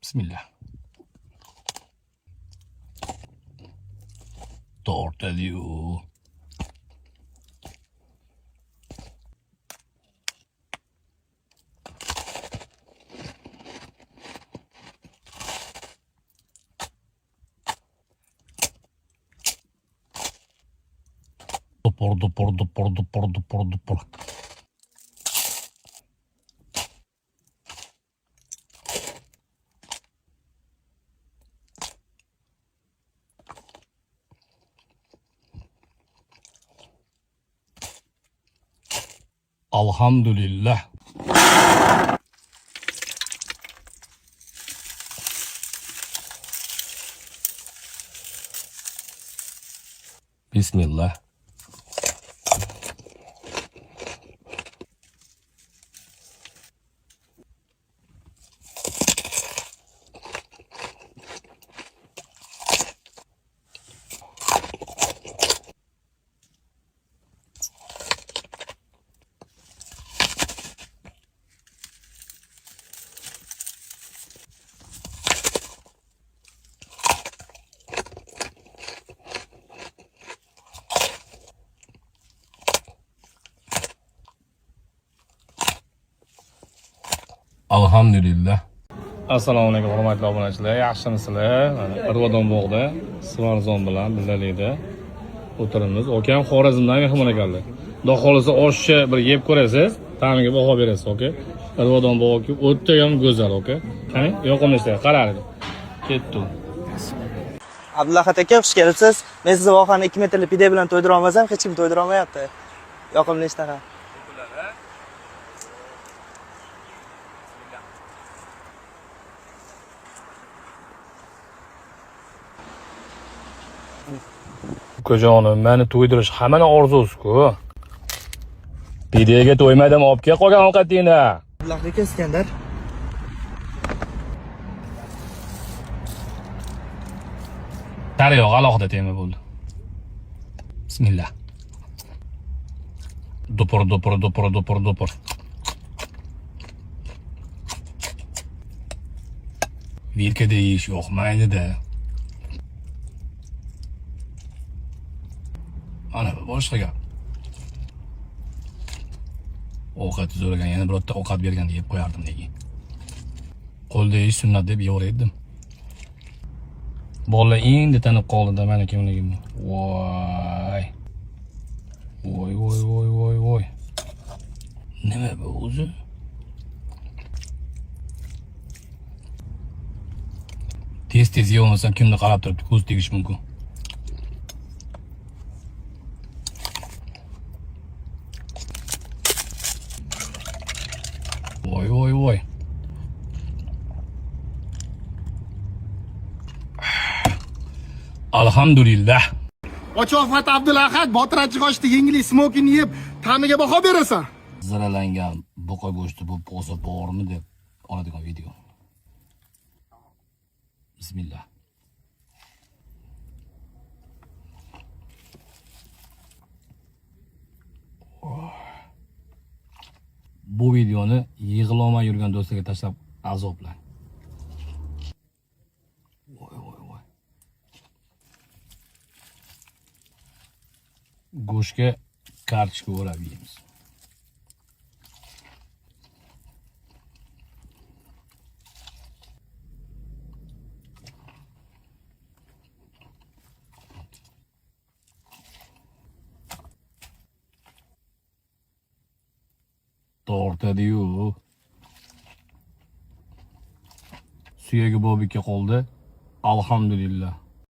Bismillah. Tortellio. Dopor. Alhamdulillah. Bismillah. Alhamdulillah. Assalomu alaykum hurmatli obunachilar, yaxshimisizlar? Mana Irvodon bog'da Svarzon bilan birgalikda o'tiribmiz. Okam Xorazmdan mehmon ekanlar. Xudo xolisa oshni bir yeb ko'rasiz, ta'miga baho berasiz, oka. Irvodon bog'i o'ta ham go'zal, oka. Qani, yoqimli ishlar, qarang. Ketdi. Abdullahat aka, xush kelibsiz. Men sizni vohani 2 metrli pide bilan to'ydira olmasam, hech kim to'ydira olmayapti. Yoqimli ishtaha. Ukajonim, meni to'ydirish hammaning orzusi-ku. Pidega to'ymadim, olib kel qolgan ovqatingni. Abdullahat aka, Iskandar. Tariyoq alohida tema bo'ldi. Bismillah. Dopor. Virkada yeyish yoqmaydi-da. Ana boshqa gap. Ovqat zo'ragan, yana birorta ovqat berganda yeb qo'yardim lekin. Qo'lda yeyish sunnat deb yeverdim. Bolalar endi tanib qoldi-da meni kimligimni. Voy. Nima bu o'zi? Tez yemasam kimni qarab turibdi, ko'z tegish mumkin. Voy. Alhamdulillah. Ochofat Abdulahad botirachi qochdi yengli smokin yeb ta'miga baho berasan. Ziralangan buqa go'shti bu bo'lsa bormi deb oladigan video. Bismillah. Bu videoni yig'ilolmay yurgan do'stlarga tashlab azoblang. Voy. Go'shtga kartoshka o'rab yeymiz. Tortellio. Suyagi bobikka qoldi. Alhamdulillah.